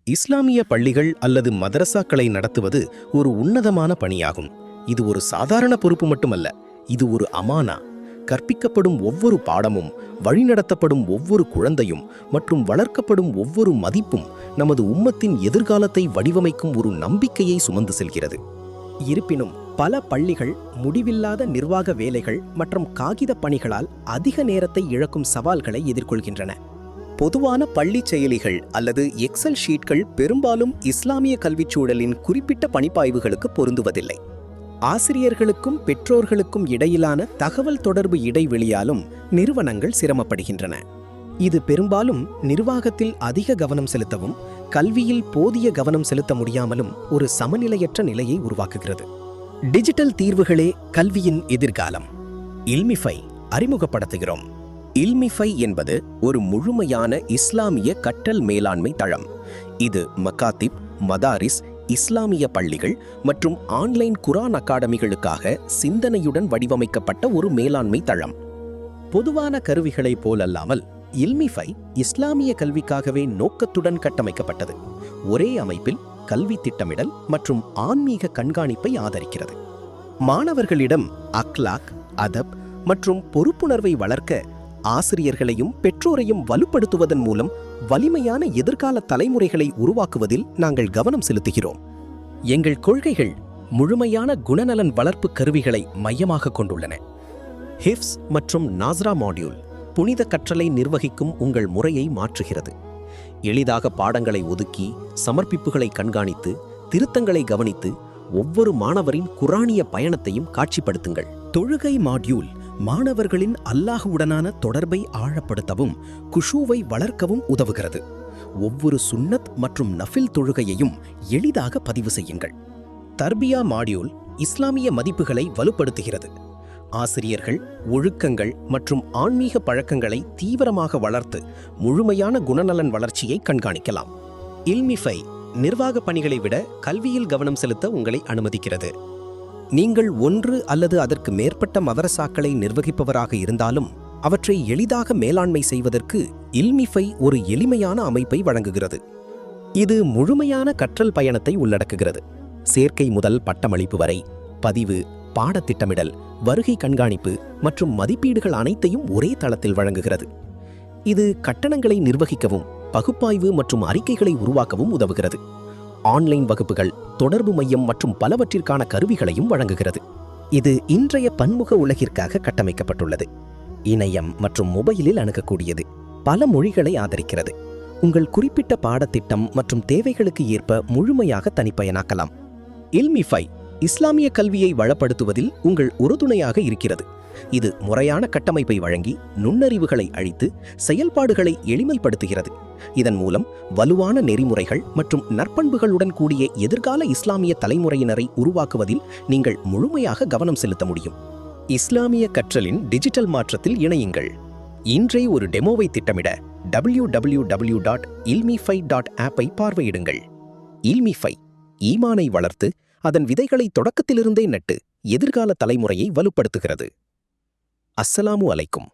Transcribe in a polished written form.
இஸ்லாமிய பள்ளிகள் அல்லது மதரசாக்களை நடத்துவது ஒரு உன்னதமான பணியாகும். இது ஒரு சாதாரண பொறுப்பு மட்டுமல்ல, இது ஒரு அமானா. கற்பிக்கப்படும் ஒவ்வொரு பாடமும், வழிநடத்தப்படும் ஒவ்வொரு குழந்தையும் மற்றும் வளர்க்கப்படும் ஒவ்வொரு மதிப்பும் நமது உம்மத்தின் எதிர்காலத்தை வடிவமைக்கும் ஒரு நம்பிக்கையை சுமந்து செல்கிறது. இருப்பினும் பல பள்ளிகள் முடிவில்லாத நிர்வாக வேலைகள் மற்றும் காகித பணிகளால் அதிக நேரத்தை இழக்கும் சவால்களை எதிர்கொள்கின்றன. பொதுவான பள்ளி செயலிகள் அல்லது எக்ஸல் ஷீட்கள் பெரும்பாலும் இஸ்லாமிய கல்விச்சூழலின் குறிப்பிட்ட பணிப்பாய்வுகளுக்கு பொருந்துவதில்லை. ஆசிரியர்களுக்கும் பெற்றோர்களுக்கும் இடையிலான தகவல் தொடர்பு இடைவெளியாலும் நிறுவனங்கள் சிரமப்படுகின்றன. இது பெரும்பாலும் நிர்வாகத்தில் அதிக கவனம் செலுத்தவும் கல்வியில் போதிய கவனம் செலுத்த முடியாமலும் ஒரு சமநிலையற்ற நிலையை உருவாக்குகிறது. டிஜிட்டல் தீர்வுகளே கல்வியின் எதிர்காலம். இல்மிஃபை அறிமுகப்படுத்துகிறோம். இல்மிஃபை என்பது ஒரு முழுமையான இஸ்லாமிய கற்றல் மேலாண்மை தளம். இது மக்காத்திப், மதாரிஸ், இஸ்லாமிய பள்ளிகள் மற்றும் ஆன்லைன் குர்ஆன் அகாடமிகளுக்காக சிந்தனையுடன் வடிவமைக்கப்பட்ட ஒரு மேலாண்மை தளம். பொதுவான கருவிகளைப் போலல்லாமல் இல்மிஃபை இஸ்லாமிய கல்விக்காகவே நோக்கத்துடன் கட்டமைக்கப்பட்டது. ஒரே அமைப்பில் கல்வி திட்டமிடல் மற்றும் ஆன்மீக கண்காணிப்பை ஆதரிக்கிறது. மாணவர்களிடம் அக்லாக், அதப் மற்றும் பொறுப்புணர்வை வளர்க்க ஆசிரியர்களையும் பெற்றோரையும் வலுப்படுத்துவதன் மூலம் வலிமையான எதிர்கால தலைமுறைகளை உருவாக்குவதில் நாங்கள் கவனம் செலுத்துகிறோம். எங்கள் கொள்கைகள் முழுமையான குணநலன் வளர்ப்பு கருவிகளை மையமாக கொண்டுள்ளன. ஹிஃப்ஸ் மற்றும் நாஸ்ரா மாடியூல் புனித கற்றலை நிர்வகிக்கும் உங்கள் முறையை மாற்றுகிறது. எளிதாக பாடங்களை ஒதுக்கி, சமர்ப்பிப்புகளை கண்காணித்து, திருத்தங்களை கவனித்து, ஒவ்வொரு மாணவரின் குர்ஆனிய பயணத்தையும் காட்சிப்படுத்துங்கள். தொழுகை மாடியூல் மாணவர்களின் அல்லாஹுவுடனான தொடர்பை ஆழப்படுத்தவும் குஷூவை வளர்க்கவும் உதவுகிறது. ஒவ்வொரு சுன்னத் மற்றும் நஃபில் தொழுகையையும் எளிதாக பதிவு செய்யுங்கள். தர்பியா மாடியூல் இஸ்லாமிய மதிப்புகளை வலுப்படுத்துகிறது. ஆசிரியர்கள் ஒழுக்கங்கள் மற்றும் ஆன்மீக பழக்கங்களை தீவிரமாக வளர்த்து முழுமையான குணநலன் வளர்ச்சியை கண்காணிக்கலாம். இல்மிஃபை நிர்வாக பணிகளை விட கல்வியில் கவனம் செலுத்த உங்களை அனுமதிக்கிறது. நீங்கள் ஒன்று அல்லது அதற்கு மேற்பட்ட மதரசாக்களை நிர்வகிப்பவராக இருந்தாலும் அவற்றை எளிதாக மேலாண்மை செய்வதற்கு இல்மிஃபை ஒரு எளிமையான அமைப்பை வழங்குகிறது. இது முழுமையான கற்றல் பயணத்தை உள்ளடக்குகிறது. சேர்க்கை முதல் பட்டமளிப்பு வரை பதிவு, பாடத்திட்டமிடல், வருகை கண்காணிப்பு மற்றும் மதிப்பீடுகள் அனைத்தையும் ஒரே தளத்தில் வழங்குகிறது. இது கட்டணங்களை நிர்வகிக்கவும் பகுப்பாய்வு மற்றும் அறிக்கைகளை உருவாக்கவும் உதவுகிறது. ஆன்லைன் வகுப்புகள், தொடர்பு மையம் மற்றும் பலவற்றிற்கான கருவிகளையும் வழங்குகிறது. இது இன்றைய பன்முக உலகிற்காக கட்டமைக்கப்பட்டுள்ளது. இணையம் மற்றும் மொபைலில் அணுகக்கூடியது. பல மொழிகளை ஆதரிக்கிறது. உங்கள் குறிப்பிட்ட பாடத்திட்டம் மற்றும் தேவைகளுக்கு ஏற்ப முழுமையாக தனிப்பயனாக்கலாம். இல்மிஃபை இஸ்லாமிய கல்வியை வளப்படுத்துவதில் உங்கள் உறுதுணையாக இருக்கிறது. இது முறையான கட்டமைப்பை வழங்கி நுண்ணறிவுகளை அழித்து செயல்பாடுகளை எளிமைப்படுத்துகிறது. இதன் மூலம் வலுவான நெறிமுறைகள் மற்றும் நற்பண்புகளுடன் கூடிய எதிர்கால இஸ்லாமிய தலைமுறையினரை உருவாக்குவதில் நீங்கள் முழுமையாக கவனம் செலுத்த முடியும். இஸ்லாமிய கற்றலின் டிஜிட்டல் மாற்றத்தில் இணையுங்கள். இன்றே ஒரு டெமோவை திட்டமிட www.ilmify.app பார்வையிடுங்கள். இல்மிஃபை ஈமானை வளர்த்து அதன் விதைகளை தொடக்கத்திலிருந்தே நட்டு எதிர்கால தலைமுறையை வலுப்படுத்துகிறது. அஸ்ஸலாமு அலைக்கும்.